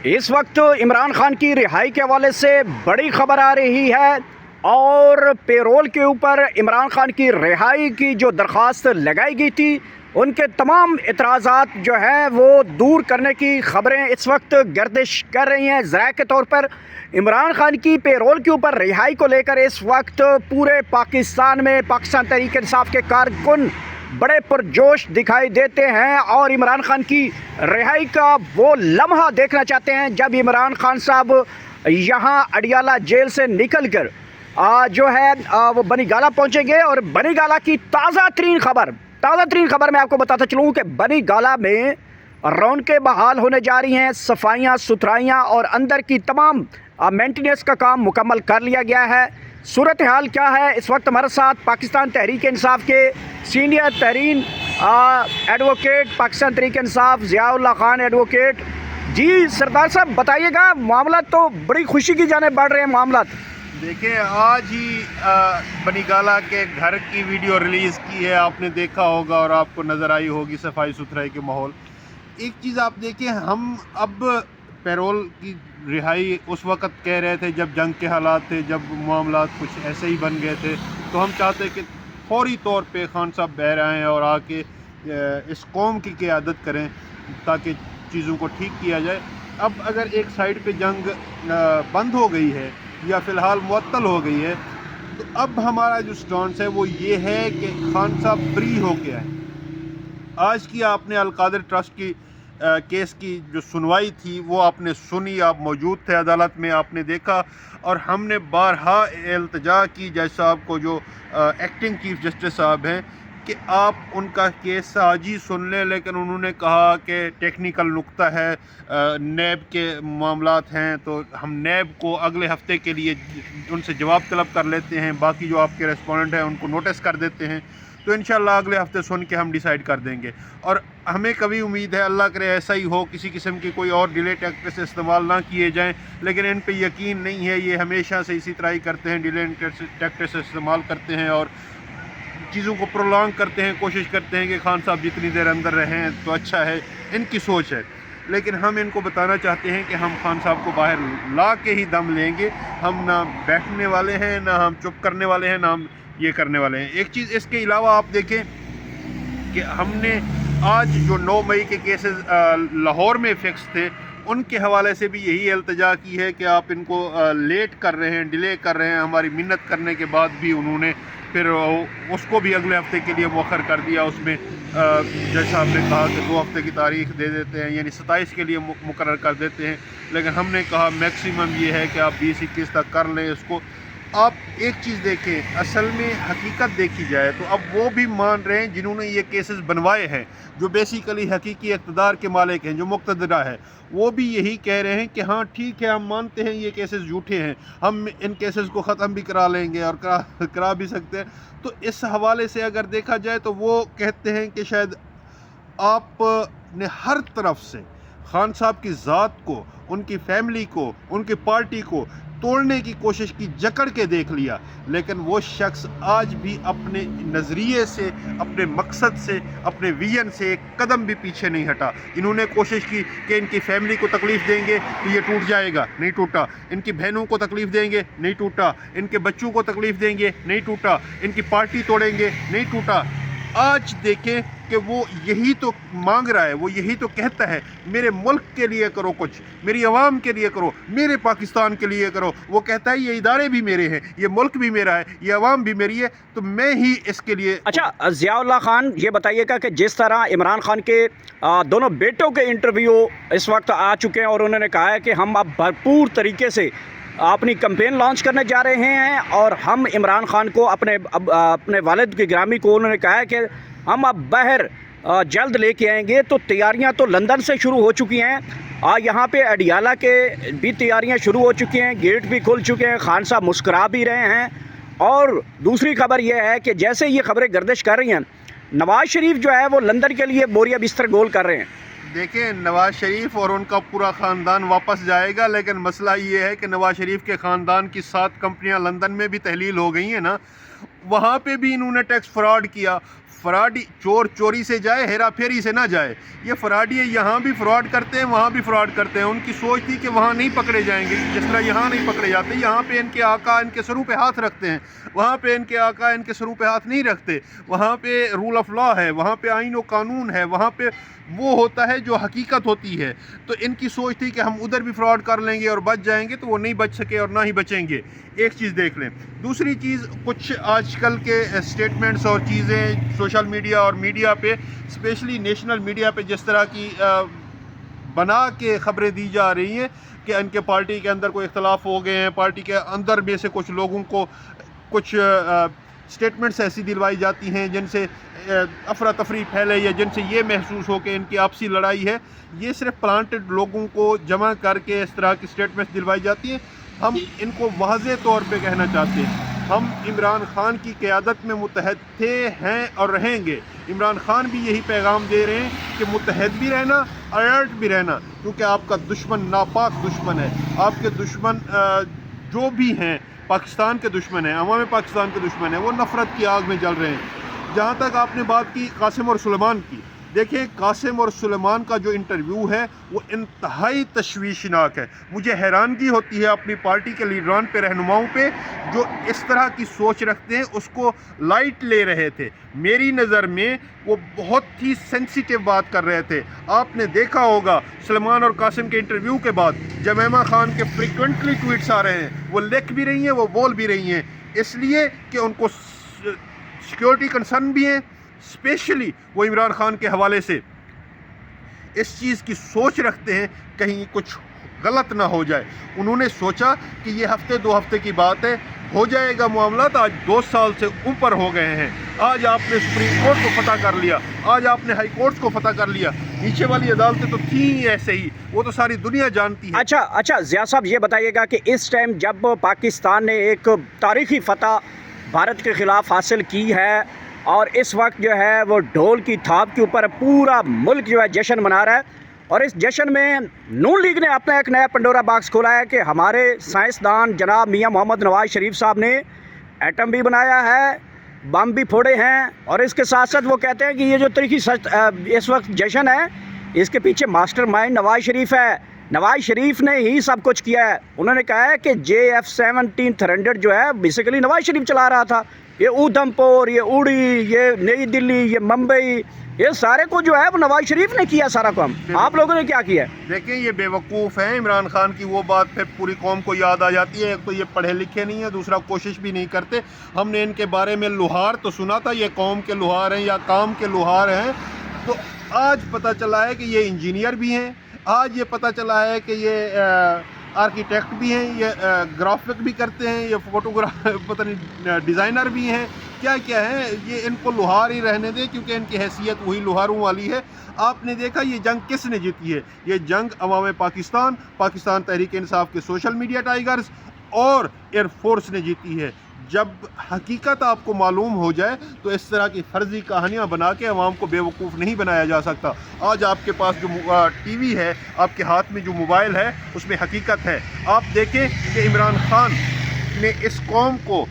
اس وقت عمران خان کی رہائی کے حوالے سے بڑی خبر آ رہی ہے اور پیرول کے اوپر عمران خان کی رہائی کی جو درخواست لگائی گئی تھی ان کے تمام اعتراضات جو ہیں وہ دور کرنے کی خبریں اس وقت گردش کر رہی ہیں۔ ذرائع کے طور پر عمران خان کی پیرول کے اوپر رہائی کو لے کر اس وقت پورے پاکستان میں پاکستان تحریک انصاف کے کارکن بڑے پرجوش دکھائی دیتے ہیں اور عمران خان کی رہائی کا وہ لمحہ دیکھنا چاہتے ہیں جب عمران خان صاحب یہاں اڈیالہ جیل سے نکل کر جو ہے وہ بنی گالہ پہنچیں گے۔ اور بنی گالہ کی تازہ ترین خبر میں آپ کو بتاتا چلوں کہ بنی گالہ میں رونقیں بحال ہونے جا رہی ہیں، صفائیاں ستھرائیاں اور اندر کی تمام مینٹیننس کا کام مکمل کر لیا گیا ہے۔ صورتحال کیا ہے اس وقت ہمارے ساتھ پاکستان تحریک انصاف کے سینئر ترین ایڈوکیٹ پاکستان تحریک انصاف ضیاء اللہ خان ایڈوکیٹ۔ جی سردار صاحب بتائیے گا، معاملات تو بڑی خوشی کی جانب بڑھ رہے ہیں معاملات۔ دیکھیں آج ہی بنی گالہ کے گھر کی ویڈیو ریلیز کی ہے، آپ نے دیکھا ہوگا اور آپ کو نظر آئی ہوگی صفائی ستھرائی کے ماحول۔ ایک چیز آپ دیکھیں، ہم اب پیرول کی رہائی اس وقت کہہ رہے تھے جب جنگ کے حالات تھے، جب معاملات کچھ ایسے ہی بن گئے تھے، تو ہم چاہتے کہ فوری طور پہ خان صاحب بہر آئیں اور آ کے اس قوم کی قیادت کریں تاکہ چیزوں کو ٹھیک کیا جائے۔ اب اگر ایک سائیڈ پہ جنگ بند ہو گئی ہے یا فی الحال معطل ہو گئی ہے، تو اب ہمارا جو سٹانس ہے وہ یہ ہے کہ خان صاحب فری ہو کے آئیں۔ آج کی آپ نے القادر ٹرسٹ کی کیس کی جو سنوائی تھی وہ آپ نے سنی، آپ موجود تھے عدالت میں، آپ نے دیکھا، اور ہم نے بارہا التجا کی جج صاحب کو جو ایکٹنگ چیف جسٹس صاحب ہیں کہ آپ ان کا کیس آج ہی سن لیں، لیکن انہوں نے کہا کہ ٹیکنیکل نقطہ ہے، نیب کے معاملات ہیں، تو ہم نیب کو اگلے ہفتے کے لیے ان سے جواب طلب کر لیتے ہیں، باقی جو آپ کے ریسپونڈنٹ ہیں ان کو نوٹس کر دیتے ہیں، تو انشاءاللہ اگلے ہفتے سن کے ہم ڈیسائیڈ کر دیں گے۔ اور ہمیں کبھی امید ہے، اللہ کرے ایسا ہی ہو، کسی قسم کی کوئی اور ڈیلے ٹیکٹکس استعمال نہ کیے جائیں، لیکن ان پہ یقین نہیں ہے، یہ ہمیشہ سے اسی طرح ہی کرتے ہیں، ڈیلے ٹیکٹکس استعمال کرتے ہیں اور چیزوں کو پرولانگ کرتے ہیں، کوشش کرتے ہیں کہ خان صاحب جتنی دیر اندر رہیں تو اچھا ہے، ان کی سوچ ہے۔ لیکن ہم ان کو بتانا چاہتے ہیں کہ ہم خان صاحب کو باہر لا کے ہی دم لیں گے، ہم نہ بیٹھنے والے ہیں، نہ ہم چپ کرنے والے ہیں، نہ ہم یہ کرنے والے ہیں۔ ایک چیز اس کے علاوہ آپ دیکھیں کہ ہم نے آج جو 9 مئی کے کیسز لاہور میں فکس تھے، ان کے حوالے سے بھی یہی التجا کی ہے کہ آپ ان کو لیٹ کر رہے ہیں، ڈیلے کر رہے ہیں۔ ہماری منت کرنے کے بعد بھی انہوں نے پھر اس کو بھی اگلے ہفتے کے لیے مؤخر کر دیا۔ اس میں جج صاحب نے کہا کہ 2 ہفتے کی تاریخ دے دیتے ہیں، یعنی 27 کے لیے مقرر کر دیتے ہیں، لیکن ہم نے کہا میکسیمم یہ ہے کہ آپ 20-21 تک کر لیں اس کو۔ آپ ایک چیز دیکھیں، اصل میں حقیقت دیکھی جائے تو اب وہ بھی مان رہے ہیں جنہوں نے یہ کیسز بنوائے ہیں، جو بیسیکلی حقیقی اقتدار کے مالک ہیں، جو مقتدرہ ہے، وہ بھی یہی کہہ رہے ہیں کہ ہاں ٹھیک ہے، ہم مانتے ہیں یہ کیسز جھوٹے ہیں، ہم ان کیسز کو ختم بھی کرا لیں گے اور کرا بھی سکتے ہیں۔ تو اس حوالے سے اگر دیکھا جائے تو وہ کہتے ہیں کہ شاید آپ نے ہر طرف سے خان صاحب کی ذات کو، ان کی فیملی کو، ان کی پارٹی کو توڑنے کی کوشش کی، جکڑ کے دیکھ لیا، لیکن وہ شخص آج بھی اپنے نظریے سے، اپنے مقصد سے، اپنے ویژن سے ایک قدم بھی پیچھے نہیں ہٹا۔ انہوں نے کوشش کی کہ ان کی فیملی کو تکلیف دیں گے تو یہ ٹوٹ جائے گا، نہیں ٹوٹا۔ ان کی بہنوں کو تکلیف دیں گے، نہیں ٹوٹا۔ ان کے بچوں کو تکلیف دیں گے، نہیں ٹوٹا۔ ان کی پارٹی توڑیں گے، نہیں ٹوٹا۔ آج دیکھیں کہ وہ یہی تو مانگ رہا ہے، وہ یہی تو کہتا ہے، میرے ملک کے لیے کرو کچھ، میری عوام کے لیے کرو، میرے پاکستان کے لیے کرو۔ وہ کہتا ہے یہ ادارے بھی میرے ہیں، یہ ملک بھی میرا ہے، یہ عوام بھی میری ہے، تو میں ہی اس کے لیے۔ اچھا ضیاء اللہ خان، یہ بتائیے گا کہ جس طرح عمران خان کے دونوں بیٹوں کے انٹرویو اس وقت آ چکے ہیں اور انہوں نے کہا ہے کہ ہم اب بھرپور طریقے سے اپنی کمپین لانچ کرنے جا رہے ہیں اور ہم عمران خان کو اپنے والد کی گرامی کو انہوں نے کہا ہے کہ ہم اب باہر جلد لے کے آئیں گے، تو تیاریاں تو لندن سے شروع ہو چکی ہیں، یہاں پہ اڈیالہ کے بھی تیاریاں شروع ہو چکی ہیں، گیٹ بھی کھل چکے ہیں، خان صاحب مسکرا بھی رہے ہیں۔ اور دوسری خبر یہ ہے کہ جیسے یہ خبریں گردش کر رہی ہیں، نواز شریف جو ہے وہ لندن کے لیے بوریا بستر گول کر رہے ہیں۔ دیکھیں نواز شریف اور ان کا پورا خاندان واپس جائے گا، لیکن مسئلہ یہ ہے کہ نواز شریف کے خاندان کی 7 کمپنیاں لندن میں بھی تحلیل ہو گئی ہیں نا، وہاں پہ بھی انہوں نے ٹیکس فراڈ کیا۔ فراڈی چور چوری سے جائے ہیرا پھیری سے نہ جائے. یہ فراڈی یہاں بھی فراڈ کرتے ہیں وہاں بھی فراڈ کرتے ہیں. ان کی سوچ تھی کہ وہاں نہیں پکڑے جائیں گے جس طرح یہاں نہیں پکڑے جاتے. یہاں پہ ان کے آقا ان کے سروں پہ ہاتھ رکھتے ہیں, وہاں پہ ان کے آقا ان کے سروں پہ ہاتھ نہیں رکھتے. وہاں پہ رول آف لا ہے, وہاں پہ آئین و قانون ہے, وہاں پہ وہ ہوتا ہے جو حقیقت ہوتی ہے. تو ان کی سوچ تھی کہ ہم ادھر بھی فراڈ کر لیں گے اور بچ جائیں گے, تو وہ نہیں بچ سکے اور نہ ہی بچیں گے. ایک چیز دیکھ لیں. دوسری چیز, کچھ آج کل کے اسٹیٹمنٹس اور چیزیں سوشل میڈیا اور میڈیا پہ, اسپیشلی نیشنل میڈیا پہ جس طرح کی بنا کے خبریں دی جا رہی ہیں کہ ان کے پارٹی کے اندر کوئی اختلاف ہو گئے ہیں, پارٹی کے اندر میں سے کچھ لوگوں کو کچھ اسٹیٹمنٹس ایسی دلوائی جاتی ہیں جن سے افراتفری پھیلے یا جن سے یہ محسوس ہو کہ ان کی آپسی لڑائی ہے. یہ صرف پلانٹڈ لوگوں کو جمع کر کے اس طرح کی اسٹیٹمنٹس دلوائی جاتی ہیں. ہم ان کو واضح طور پہ کہنا چاہتے ہیں, ہم عمران خان کی قیادت میں متحد تھے, ہیں اور رہیں گے. عمران خان بھی یہی پیغام دے رہے ہیں کہ متحد بھی رہنا, الرٹ بھی رہنا, کیونکہ آپ کا دشمن ناپاک دشمن ہے. آپ کے دشمن جو بھی ہیں پاکستان کے دشمن ہیں, عوام پاکستان کے دشمن ہیں, وہ نفرت کی آگ میں جل رہے ہیں. جہاں تک آپ نے بات کی قاسم اور سلیمان کی, دیکھیں قاسم اور سلیمان کا جو انٹرویو ہے وہ انتہائی تشویشناک ہے. مجھے حیرانگی ہوتی ہے اپنی پارٹی کے لیڈران پہ, رہنماؤں پہ, جو اس طرح کی سوچ رکھتے ہیں. اس کو لائٹ لے رہے تھے. میری نظر میں وہ بہت ہی سینسیٹیو بات کر رہے تھے. آپ نے دیکھا ہوگا سلیمان اور قاسم کے انٹرویو کے بعد جمیمہ خان کے فریکوینٹلی ٹویٹس آ رہے ہیں. وہ لکھ بھی رہی ہیں, وہ بول بھی رہی ہیں, اس لیے کہ ان کو سیکیورٹی کنسرن بھی ہیں. اسپیشلی وہ عمران خان کے حوالے سے اس چیز کی سوچ رکھتے ہیں کہیں کچھ غلط نہ ہو جائے. انہوں نے سوچا کہ یہ ہفتے 2 ہفتے کی بات ہے, ہو جائے گا معاملات. آج 2 سال سے اوپر ہو گئے ہیں. آج آپ نے سپریم کورٹ کو فتح کر لیا, آج آپ نے ہائی کورٹ کو فتح کر لیا. نیچے والی عدالتیں تو تھیں ایسے ہی, وہ تو ساری دنیا جانتی ہے. اچھا ضیاء صاحب, یہ بتائیے گا کہ اس ٹائم جب پاکستان نے ایک تاریخی فتح بھارت کے خلاف حاصل کی ہے اور اس وقت جو ہے وہ ڈھول کی تھاپ کے اوپر پورا ملک جو ہے جشن منا رہا ہے, اور اس جشن میں نون لیگ نے اپنا ایک نیا پنڈورا باکس کھولا ہے کہ ہمارے سائنسدان جناب میاں محمد نواز شریف صاحب نے ایٹم بھی بنایا ہے, بم بھی پھوڑے ہیں, اور اس کے ساتھ ساتھ وہ کہتے ہیں کہ یہ جو تاریخی اس وقت جشن ہے اس کے پیچھے ماسٹر مائنڈ نواز شریف ہے. نواز شریف نے ہی سب کچھ کیا ہے. انہوں نے کہا ہے کہ JF-17 جو ہے بیسیکلی نواز شریف چلا رہا تھا. یہ اودھم پور, یہ اڑی, یہ نئی دلی, یہ ممبئی, یہ سارے کو جو ہے وہ نواز شریف نے کیا سارا کام. آپ لوگوں نے کیا کیا ہے؟ دیکھیں یہ بے وقوف ہیں. عمران خان کی وہ بات پھر پوری قوم کو یاد آ جاتی ہے. ایک تو یہ پڑھے لکھے نہیں ہیں, دوسرا کوشش بھی نہیں کرتے. ہم نے ان کے بارے میں لوہار تو سنا تھا, یہ قوم کے لوہار ہیں یا کام کے لوہار ہیں. تو آج پتہ چلا ہے کہ یہ انجینئر بھی ہیں, آج یہ پتہ چلا ہے کہ یہ آرکیٹیکٹ بھی ہیں, یہ گرافک بھی کرتے ہیں, یہ پتہ نہیں ڈیزائنر بھی ہیں, کیا ہیں. یہ ان کو لوہار ہی رہنے دیں کیونکہ ان کی حیثیت وہی لوہاروں والی ہے. آپ نے دیکھا یہ جنگ کس نے جیتی ہے؟ یہ جنگ عوام پاکستان تحریک انصاف کے سوشل میڈیا ٹائیگرز اور ایئر فورس نے جیتی ہے. جب حقیقت آپ کو معلوم ہو جائے تو اس طرح کی فرضی کہانیاں بنا کے عوام کو بے وقوف نہیں بنایا جا سکتا. آج آپ کے پاس جو ٹی وی ہے, آپ کے ہاتھ میں جو موبائل ہے, اس میں حقیقت ہے. آپ دیکھیں کہ عمران خان نے اس قوم کو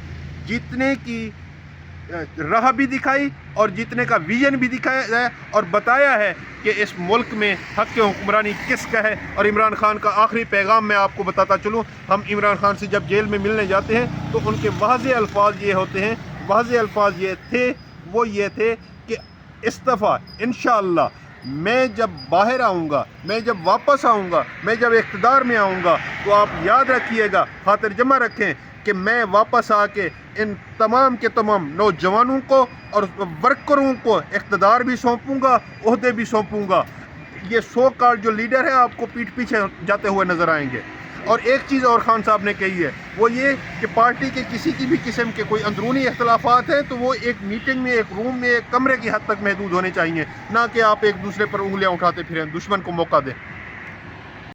جیتنے کی راہ بھی دکھائی اور جیتنے کا ویژن بھی دکھایا ہے اور بتایا ہے کہ اس ملک میں حق کی حکمرانی کس کا ہے. اور عمران خان کا آخری پیغام میں آپ کو بتاتا چلوں, ہم عمران خان سے جب جیل میں ملنے جاتے ہیں تو ان کے واضح الفاظ یہ ہوتے ہیں, واضح الفاظ یہ تھے, وہ یہ تھے کہ اس دفعہ انشاءاللہ میں جب باہر آؤں گا, میں جب واپس آؤں گا, میں جب اقتدار میں آؤں گا, تو آپ یاد رکھیے گا, خاطر جمع رکھیں کہ میں واپس آ کے ان تمام کے تمام نوجوانوں کو اور ورکروں کو اقتدار بھی سونپوں گا, عہدے بھی سونپوں گا. یہ سو کارڈ جو لیڈر ہیں آپ کو پیٹھ پیچھے جاتے ہوئے نظر آئیں گے. اور ایک چیز اور خان صاحب نے کہی ہے, وہ یہ کہ پارٹی کے کسی کی بھی قسم کے کوئی اندرونی اختلافات ہیں تو وہ ایک میٹنگ میں, ایک روم میں, ایک کمرے کی حد تک محدود ہونے چاہیے, نہ کہ آپ ایک دوسرے پر انگلیاں اٹھاتے پھریں, دشمن کو موقع دیں.